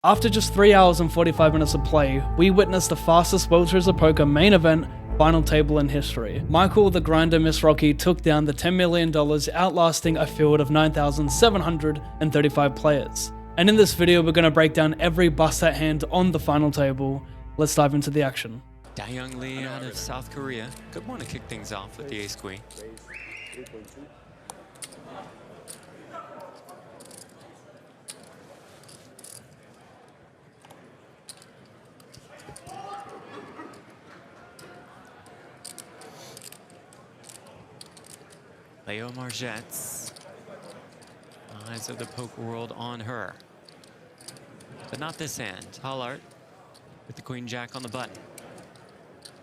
After just 3 hours and 45 minutes of play, we witnessed the fastest World Series of Poker main event final table in history. Michael the Grinder Mizrachi took down the $10 million, outlasting a field of 9,735 players. And in this video, we're going to break down every bust-out hand on the final table. Let's dive into the action. Dayoung Lee out of South Korea. Good one to kick things off with the ace-queen. Leo Margette's eyes of the poker world on her. But not this hand. Hollart with the queen jack on the button.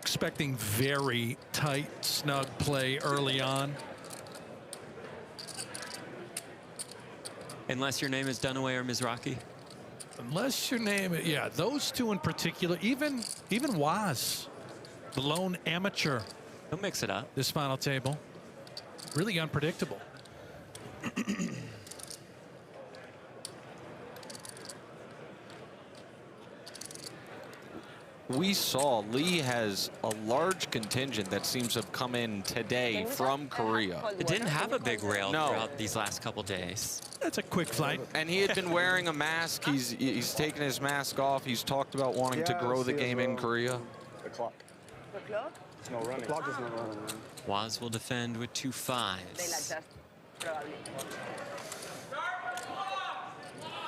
Expecting very tight, snug play early on. Unless your name is Dunaway or Mizrachi. Unless your name, yeah, those two in particular, even Waz, the lone amateur. He'll mix it up. This final table. Really unpredictable. We saw Lee has a large contingent that seems to have come in today from Korea. It didn't have a big rail No. throughout these last couple days. That's a quick flight. And he had been wearing a mask. He's taken his mask off. He's talked about wanting to grow the game in Korea. The clock. The clock? It's not running. The clock is not running. Waz will defend with 2 5s.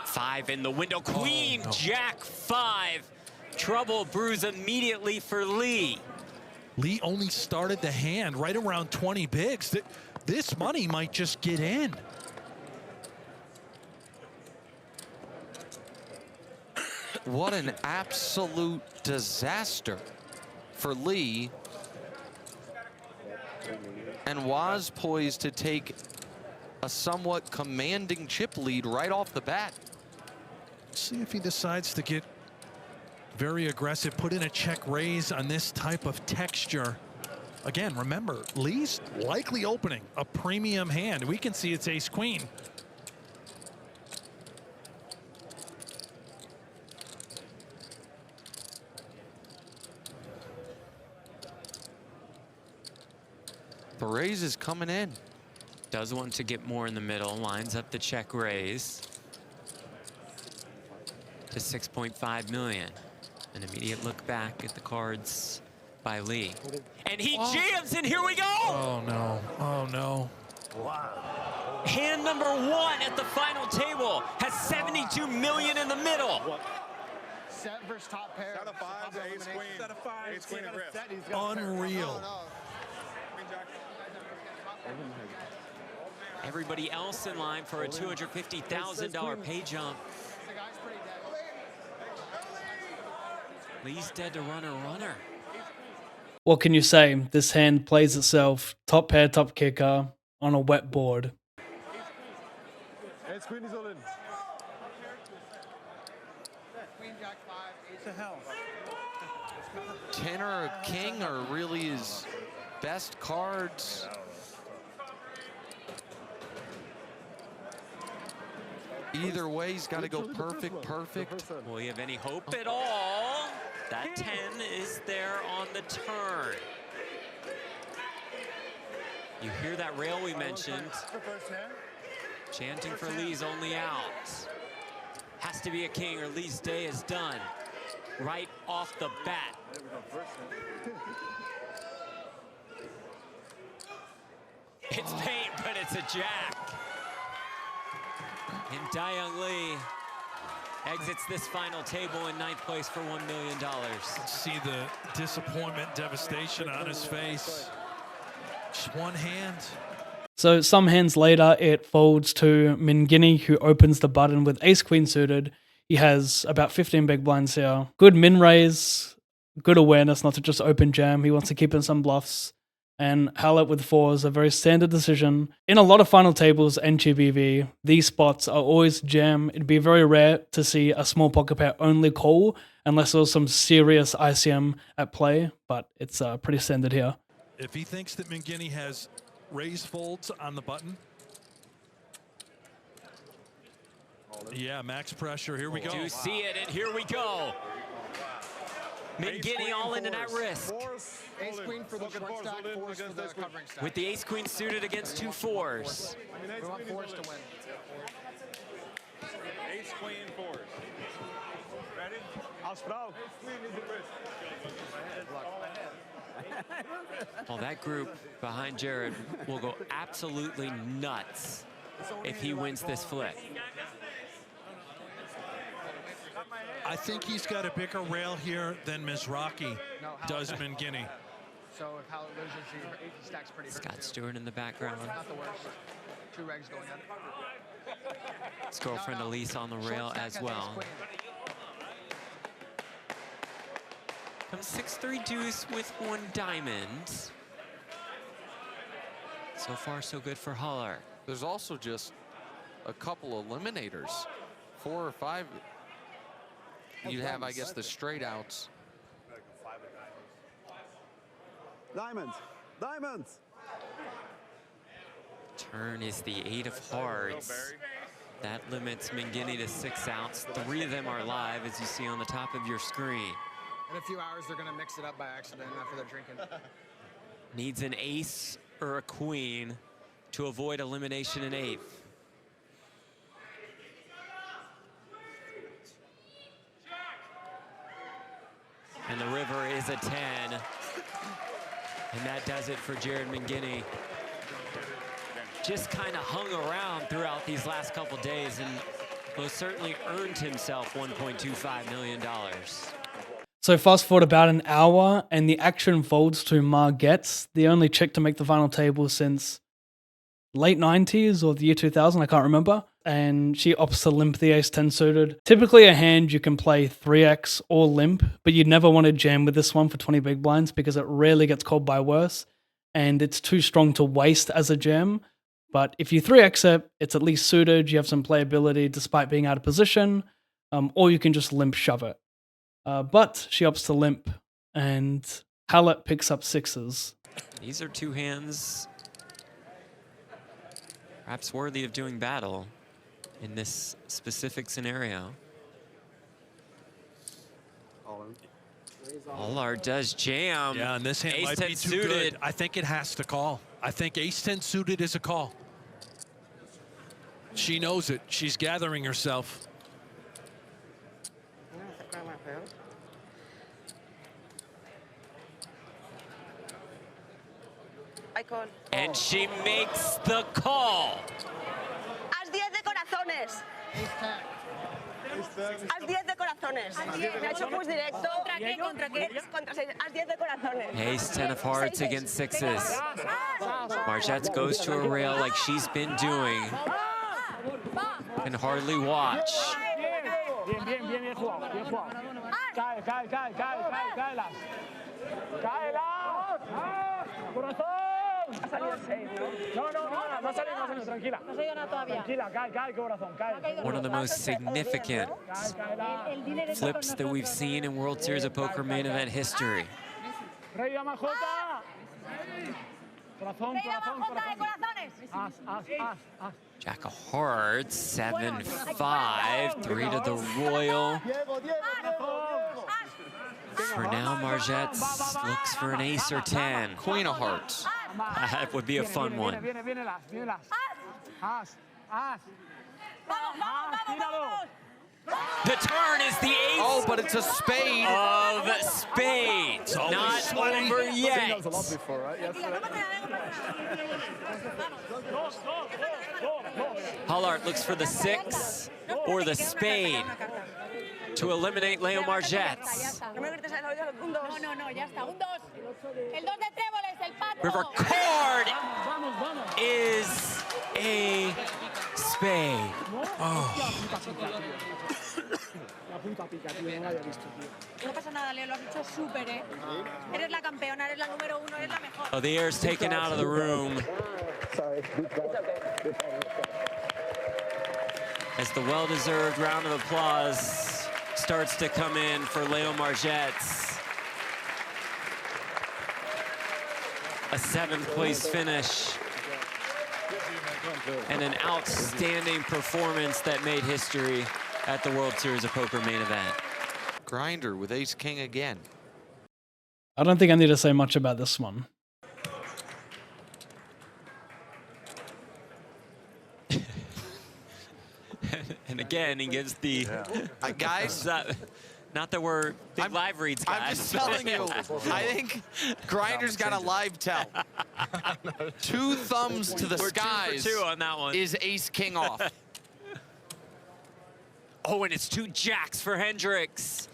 5 in the window. Queen, no. Jack 5. Trouble brews immediately for Lee. Lee only started the hand right around 20 bigs. This money might just get in. What an absolute disaster for Lee. And Waz poised to take a somewhat commanding chip lead right off the bat. See if he decides to get very aggressive, put in a check raise on this type of texture. Again, remember, Lee's likely opening a premium hand. We can see it's ace-queen. The raise is coming in. Does want to get more in the middle. Lines up the check raise to 6.5 million. An immediate look back at the cards by Lee. And he jams, and here we go! Oh, no. Oh, no. Hand number 1 at the final table has 72 million in the middle. Set versus top pair. Set of fives, ace queen. Set of fives. Ace queen and grip. Unreal. Everybody else in line for a $250,000 pay jump. Lee's dead to runner. What can you say? This hand plays itself. Top pair, top kicker on a wet board. Ace queen is all in. Queen jack 5, ace of hell. 10 or a king are really his best cards. Either way, he's got to go perfect. Will you have any hope at all? That 10 is there on the turn. You hear that rail we mentioned. Chanting for Lee's only out. Has to be a king or Lee's day is done. Right off the bat. It's paint, but it's a jack. And Dayoung Lee exits this final table in 9th place for $1 million. See the disappointment, devastation on his face. Just one hand. So some hands later, it folds to Mingini, who opens the button with ace-queen suited. He has about 15 big blinds here. Good min raise, good awareness not to just open jam. He wants to keep in some bluffs. And Howlett with 4 is a very standard decision. In a lot of final tables and GBV, these spots are always jam. It'd be very rare to see a small pocket pair only call unless there was some serious ICM at play, but it's pretty standard here. If he thinks that Mingini has raise folds on the button, Yeah, max pressure. Here we go. Do see it, and here we go. Mingini all into that risk. Ace queen for the short stack, fours for the covering stack. With the ace queen suited against 2 4s. We want fours to win. Ace queen fours. Ready? Als vrouw. Well, that group behind Jared will go absolutely nuts if he wins this flip. I think he's got a bigger rail here than Mizrachi does Mingini. So if Howlett loses, he stacks pretty Scott good. Stewart in the background. Not the worst. 2 regs going in. His girlfriend Elise on the rail as well. Comes 6-3 deuce with 1 diamond. So far, so good for Haller. There's also just a couple eliminators. 4 or 5. You'd have, I guess, the straight outs. Diamonds, diamonds. Turn is the 8 of hearts. That limits Mingini to 6 outs. 3 of them are live, as you see on the top of your screen. In a few hours, they're going to mix it up by accident after they're drinking. Needs an ace or a queen to avoid elimination in 8th. And the river is a 10. And that does it for Jared Mingini. Just kind of hung around throughout these last couple days and most certainly earned himself $1.25 million. So fast forward about an hour, and the action folds to Ma Getz, the only chick to make the final table since late 90s or the year 2000, I can't remember. And she opts to limp the ace-10 suited. Typically a hand you can play 3x or limp, but you'd never want to jam with this one for 20 big blinds because it rarely gets called by worse, and it's too strong to waste as a jam. But if you 3x it, it's at least suited, you have some playability despite being out of position, or you can just limp shove it. But she opts to limp, and Hallett picks up 6s. These are 2 hands perhaps worthy of doing battle in this specific scenario. Allard does jam. Yeah, and this hand Ace might 10 be too suited. good. I think it has to call. I think ace-10 suited is a call. She knows it. She's gathering herself. And she makes the call. As 10 de corazones. As 10 de corazones. Me ha hecho push directo. ¿Contra qué? ¿Contra qué? Contra 6. As 10 de corazones. Ace 10 of hearts against 6s. Margetts goes to a rail like she's been doing. Can hardly watch. Bien, bien, bien, bien jugado, bien jugado. Cae, cae, cae, cae, cae, caelas. Caelas. Corazón. Ha salido el 6, ¿no? No ha salido, tranquila. No ha salido nada todavía. Tranquila, cae, cae, corazón, cae. One of the most significant flips that we've seen in World Series of Poker main event history. Rey dama Jota. Corazón, corazón, corazón. As, as, as, as. Jack of hearts, 7-5, 3 to the royal. For now, Margetts looks for an ace or 10. Queen of hearts. That would be a fun one. Viene las, viene las. As, as. The turn is the ace Oh, but it's a spade. of spades. Not over yet. Hollart looks for the 6 or the spade to eliminate Leo Margetts. No me grites a un 2. No, ya está. Un 2. El 2 de tréboles, el pato. River card is a spade. No pasa nada, Leo, lo has hecho súper, ¿eh? Eres la campeona, eres la número 1, eres la mejor. Oh, the air is taken out of the room as the well-deserved round of applause starts to come in for Leo Margetts. A 7th place finish and an outstanding performance that made history at the World Series of Poker Main Event. Grinder with ace-king again. I don't think I need to say much about this one. And again, he gives the guys. Not that we're big live reads guys. I'm just telling you. I think Grinder's got a live tell. 2 thumbs to the skies. 2 for 2 on that one. Is ace-king off. Oh, and it's 2 jacks for Hendricks.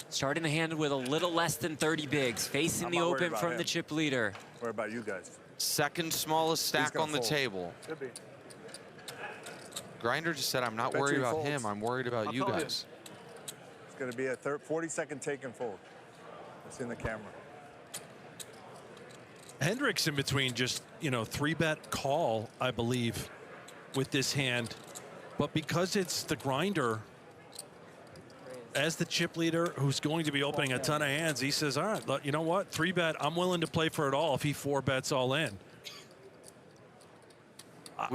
Starting the hand with a little less than 30 bigs, facing the open from the chip leader. What about you guys? Second smallest stack on the table. Should be. Grinder just said, I'm not worried about him, I'm worried about you guys. It's going to be a 40-second take and fold. It's in the camera. Hendricks in between just, 3-bet call, I believe, with this hand. But because it's the Grinder, as the chip leader who's going to be opening a ton of hands, he says, all right, you know what? 3-bet, I'm willing to play for it all if he 4-bets all in.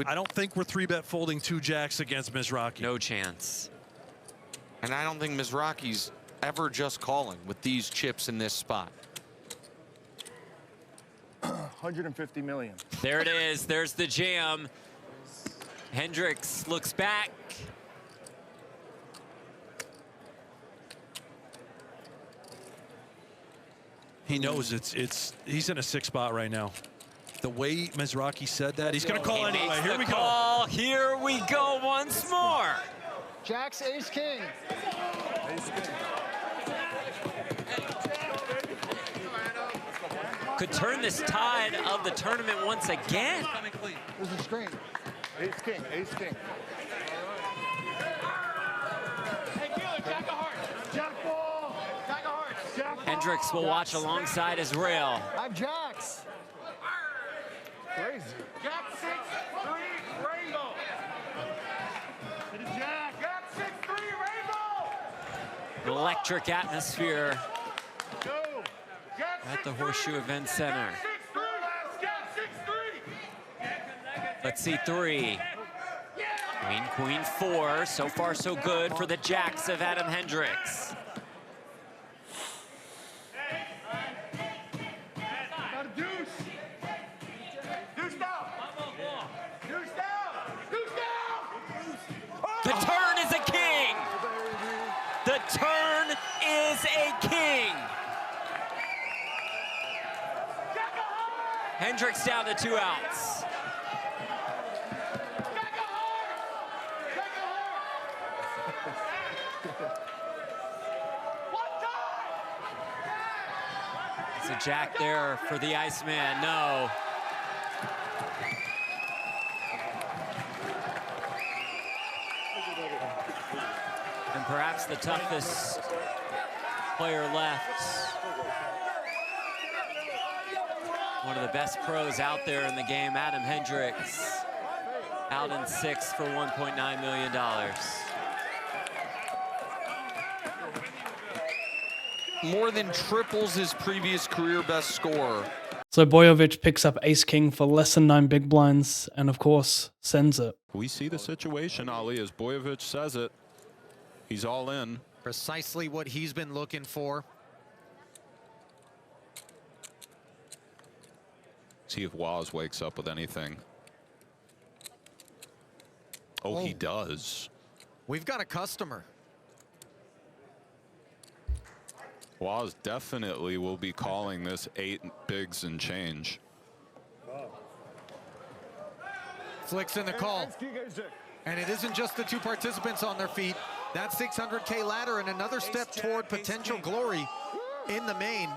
I don't think we're 3-bet folding 2 jacks against Mizrachi. No chance. And I don't think Mizrachi's ever just calling with these chips in this spot. 150 million. There it is. There's the jam. Hendricks looks back. He knows he's in a 6 spot right now. The way Mizrachi said that, he's going to call anyway. Here we go. Here we go once more. Jacks, ace, king. Ace king. Could turn this tide of the tournament once again. There's a screen. Ace king. Ace king. Hey, dealer, jack of hearts. Jack ball. Jack of hearts. Jack ball. Hendricks will watch alongside his rail. I have jacks. Crazy. Jack 6, 3, rainbow. It is jack. Jack 6, 3, rainbow. Electric atmosphere Go. Jack at the 6, Horseshoe 3. Event Center. Jack 6, 3. Let's see 3. Queen, 4. So far, so good for the jacks of Adam Hendricks. Got a deuce. Deuce down. Deuce down. Deuce down. The turn is a king. The turn is a king. Hendricks down to 2 outs. It's a jack there for the Iceman. No. And perhaps the toughest player left. One of the best pros out there in the game, Adam Hendricks, out in 6 for $1.9 million. More than triples his previous career best score. So Bojovic picks up ace-king for less than 9 big blinds, and of course, sends it. We see the situation, Ali, as Bojovic says it. He's all in. Precisely what he's been looking for. See if Waz wakes up with anything. Oh, he does. We've got a customer. Waz definitely will be calling this 8 bigs and change. Flicks in the call. And it isn't just the 2 participants on their feet. That 600K ladder and another step toward potential glory in the main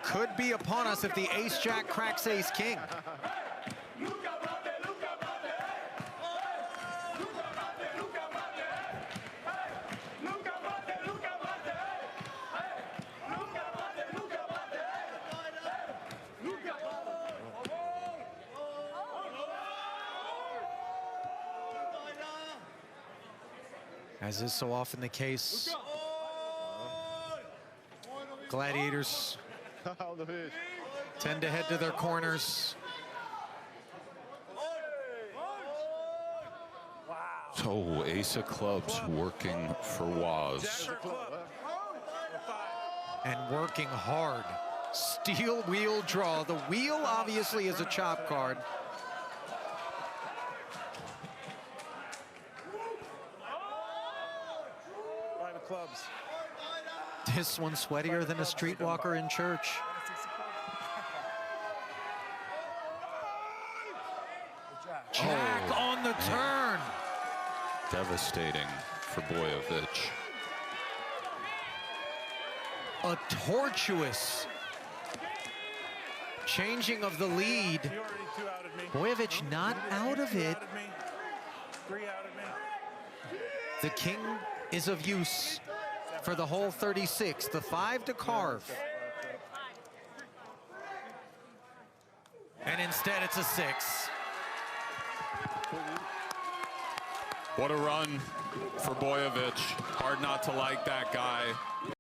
could be upon us if the ace-jack cracks ace-king. As is so often the case, gladiators tend to head to their corners Oh, ace of clubs working for Waz. And working hard. Steel wheel draw. The wheel obviously is a chop card. Private clubs. This one's sweatier than a streetwalker in church. Jack on the turn. Devastating for Boyovich. A tortuous changing of the lead. Boyovich not out of it. The king is of use for the whole 36. The 5 to carve. And instead it's a 6. What a run for Boyovich. Hard not to like that guy.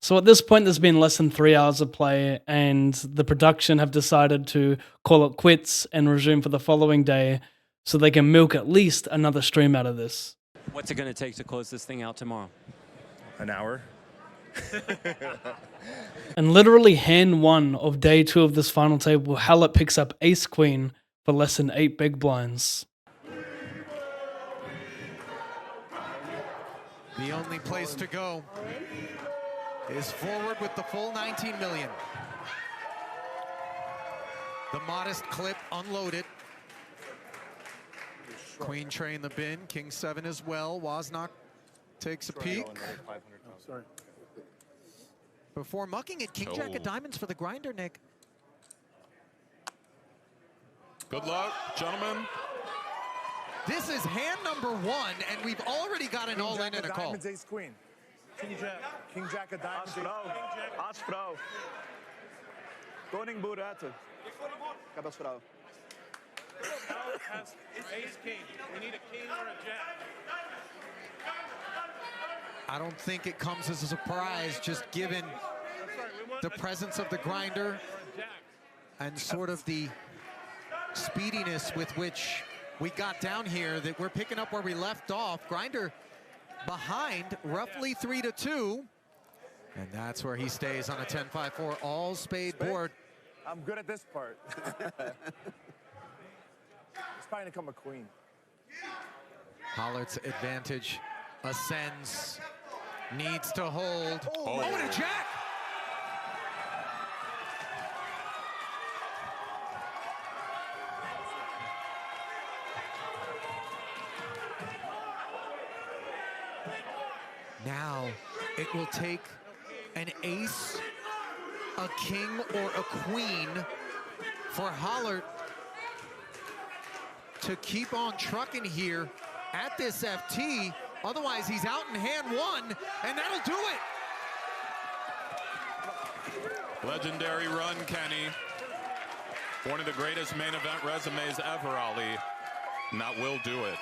So at this point, there's been less than 3 hours of play, and the production have decided to call it quits and resume for the following day so they can milk at least another stream out of this. What's it going to take to close this thing out tomorrow? An hour. And literally hand 1 of day 2 of this final table, Hallett picks up ace queen for less than 8 big blinds. The only place to go is forward with the full 19 million. The modest clip unloaded. Queen tray in the bin, king 7 as well. Wozniak takes a peek. Before mucking it, king jack of diamonds for the grinder, Nick. Good luck, gentlemen. This is hand number 1, and we've already got an all-in and a call. Diamonds, ace queen. King jack of diamonds. As vrouw. Koning boeraten. Ik heb als vrouw. Has ace king. We need a king or a jack. I don't think it comes as a surprise, just given the presence of the grinder and sort of the speediness with which we got down here, that we're picking up where we left off. Grinder behind roughly 3 to 2. And that's where he stays on a 10-5-4 all spade board. I'm good at this part. It's probably gonna come a queen. Hollert's advantage ascends, needs to hold. Oh, and a jack! Now it will take an ace, a king, or a queen for Hollert to keep on trucking here at this FT. Otherwise, he's out in hand 1, and that'll do it. legendary run, Kenny. One of the greatest main event resumes ever, Ali. And that will do it.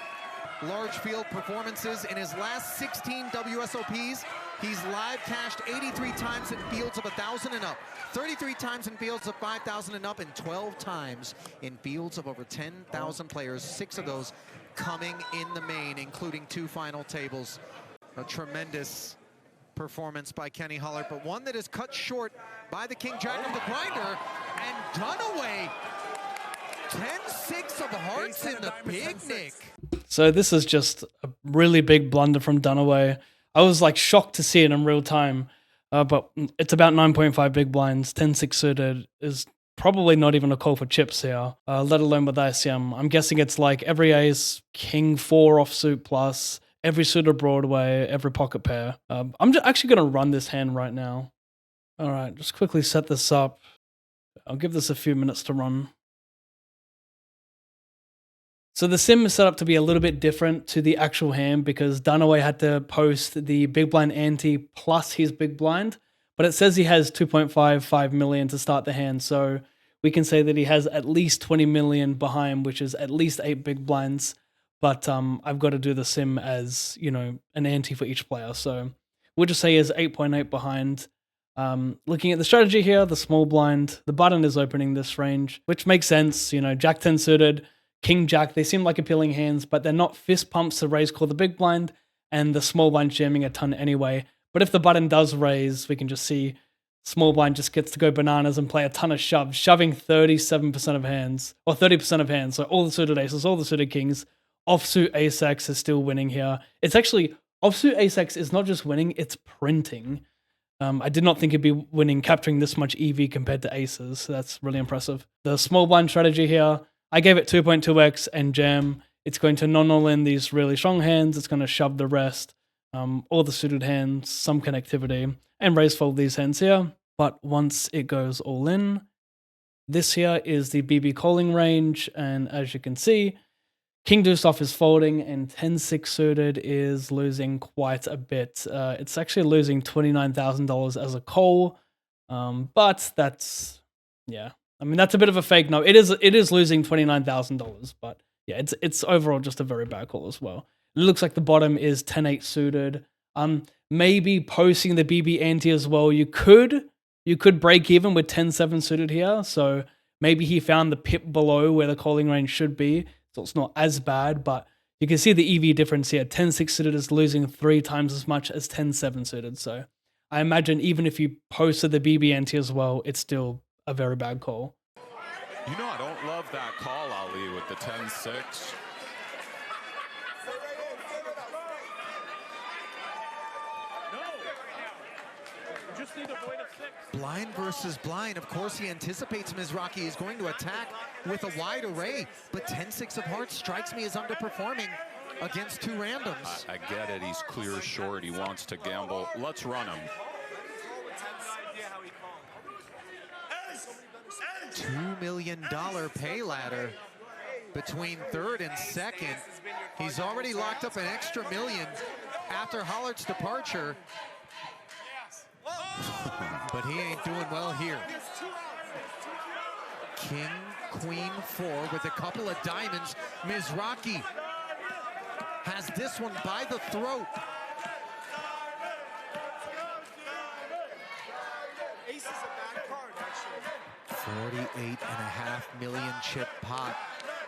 Large field performances in his last 16 WSOPs. He's live cashed 83 times in fields of 1,000 and up, 33 times in fields of 5,000 and up, and 12 times in fields of over 10,000 players. 6 of those coming in the main, including 2 final tables. A tremendous performance by Kenny Hollert, but one that is cut short by the King Jack of the grinder, and Dunaway. 10-6 of hearts in the big, Nick. So this is just a really big blunder from Dunaway. I was like shocked to see it in real time, but it's about 9.5 big blinds. 10-6 suited is probably not even a call for chips here, let alone with ICM. I'm guessing it's like every ace, king 4 offsuit plus, every suited Broadway, every pocket pair. I'm actually going to run this hand right now. All right, just quickly set this up. I'll give this a few minutes to run. So the sim is set up to be a little bit different to the actual hand because Dunaway had to post the big blind ante plus his big blind, but it says he has 2.55 million to start the hand. So we can say that he has at least 20 million behind, which is at least 8 big blinds. But I've got to do the sim as, you know, an ante for each player. So we'll just say he has 8.8 behind. Looking at the strategy here, the small blind, the button is opening this range, which makes sense. You know, Jack 10 suited, king jack, they seem like appealing hands, but they're not fist pumps to raise call the big blind, and the small blind jamming a ton anyway. But if the button does raise, we can just see small blind just gets to go bananas and play a ton of shoves, shoving 37% of hands, or 30% of hands. So all the suited aces, all the suited kings. Offsuit ace-x is still winning here. It's actually, offsuit ace-x is not just winning, it's printing. I did not think it'd be winning, capturing this much EV compared to aces. So that's really impressive. The small blind strategy here, I gave it 2.2x and jam. It's going to non-all in these really strong hands. It's going to shove the rest, all the suited hands, some connectivity, and raise fold these hands here. But once it goes all in, this here is the BB calling range. And as you can see, king deuce off is folding and 10-6 suited is losing quite a bit. It's actually losing $29,000 as a call, but that's, yeah. I mean, that's a bit of a fake no. It is losing $29,000, but yeah, it's overall just a very bad call as well. It looks like the bottom is 10-8 suited. Maybe posting the BB ante as well. You could break even with 10-7 suited here, so maybe he found the pip below where the calling range should be. So it's not as bad, but you can see the EV difference here. 10-6 suited is losing 3 times as much as 10-7 suited. So I imagine even if you posted the BB ante as well, it's still a very bad call. You know, I don't love that call, Ali, with the 10-6. Blind versus blind. Of course, he anticipates Mizrachi is going to attack with a wide array, but 10-6 of hearts strikes me as underperforming against two randoms. I get it. He's clear short. He wants to gamble. Let's run him. $2 million pay ladder between third and second. He's already locked up an extra $1 million after Hollert's departure. But he ain't doing well here. King, queen, 4 with a couple of diamonds. Mizrachi has this one by the throat. Ace is a bad card, actually. $48.5 million chip pot.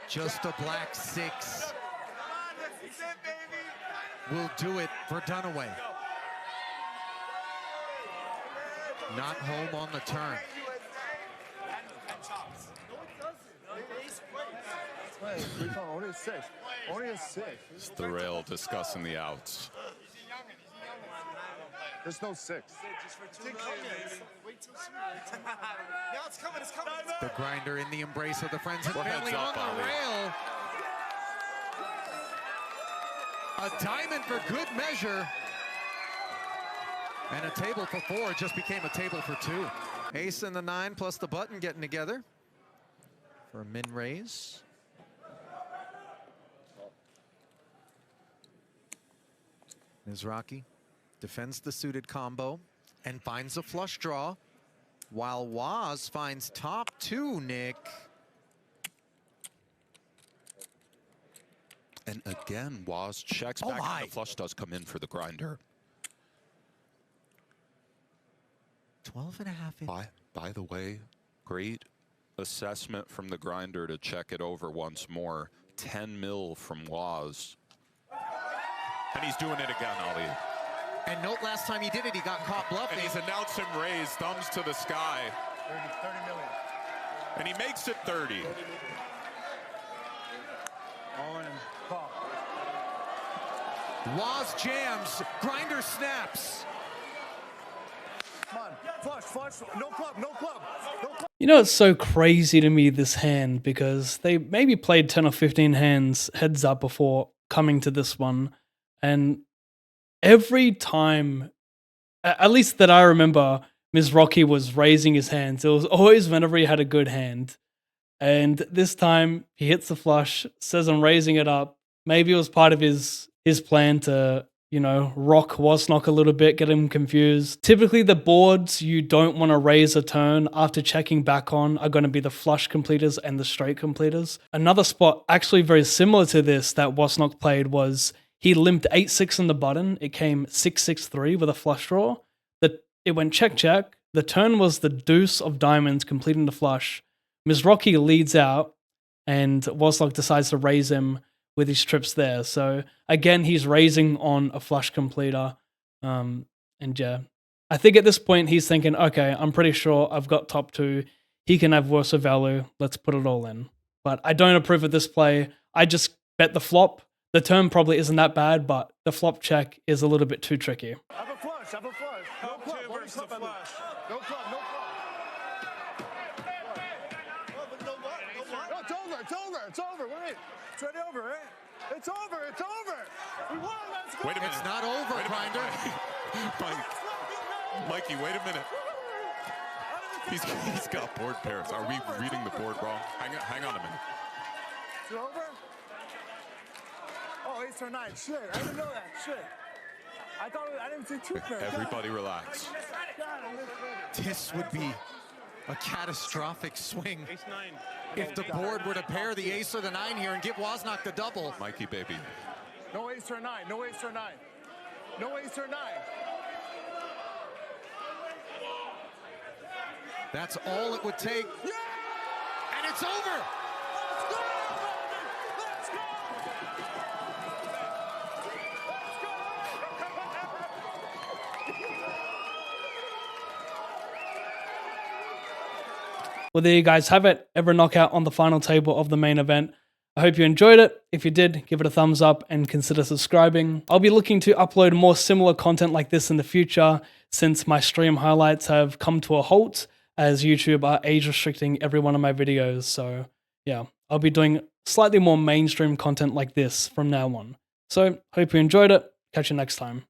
Just a black 6. Will do it for Dunaway. Not home on the turn. Only a 6. Only a 6. It's the rail discussing the outs. There's no 6. The grinder in the embrace of the friends and Well, family heads on up, the Ali. rail. A diamond for good measure. And a table for 4 just became a table for 2. Ace and the 9 plus the button getting together for a min raise. Mizrachi defends the suited combo and finds a flush draw, while Waz finds top 2, Nick. And again, Waz checks back, and the flush does come in for the grinder. 12.5 in. By the way, great assessment from the grinder to check it over once more. 10 mil from Waz. And he's doing it again, Ali. And note last time he did it, he got caught bluffing. And he's announced him raised, thumbs to the sky. 30 million. And he makes it 30. All in. Call. Waz jams, grinder snaps. Come on. Flush. No club. No club. No club. You know, it's so crazy to me, this hand, because they maybe played 10 or 15 hands heads up before coming to this one. And every time, at least that I remember, Mizrachi was raising his hands. It was always whenever he had a good hand. And this time, he hits the flush, says I'm raising it up. Maybe it was part of his plan to, you know, rock Wasnock a little bit, get him confused. Typically, the boards you don't want to raise a turn after checking back on are going to be the flush completers and the straight completers. Another spot actually very similar to this that Wasnock played was he limped 8-6 on the button. It came 6-6-3 with a flush draw. It went check. The turn was the deuce of diamonds completing the flush. Mizrachi leads out. and Waslock decides to raise him with his trips there. So again, he's raising on a flush completer. And yeah, I think at this point he's thinking, okay, I'm pretty sure I've got top 2. He can have worse of value. Let's put it all in. But I don't approve of this play. I just bet the flop. The turn probably isn't that bad, but the flop check is a little bit too tricky. Have a flush, have a flush. No club, versus the flush. No club, no club. No, it's over, it's over, it's over. Wait, it's already over, right? It's over, it's over. We won, let's go. Wait a minute. It's not over, Grinder. Mikey, wait a minute. He's got board pairs. Are we reading the board wrong? Hang on a minute. Is it over? Oh, ace or 9. Shit, I didn't know that. Shit. I didn't see 2 pairs. Everybody relax. This would be a catastrophic swing if the board were to pair the ace or the 9 here and give Wasnock the double. Mikey, baby. No ace or 9. No ace or 9. No ace or 9. That's all it would take. Yeah! And it's over. Let's go, baby! Let's go! Well, there you guys have it. Every knockout on the final table of the main event. I hope you enjoyed it. If you did, give it a thumbs up and consider subscribing. I'll be looking to upload more similar content like this in the future, since my stream highlights have come to a halt as YouTube are age restricting every one of my videos. So yeah, I'll be doing slightly more mainstream content like this from now on. So hope you enjoyed it. Catch you next time.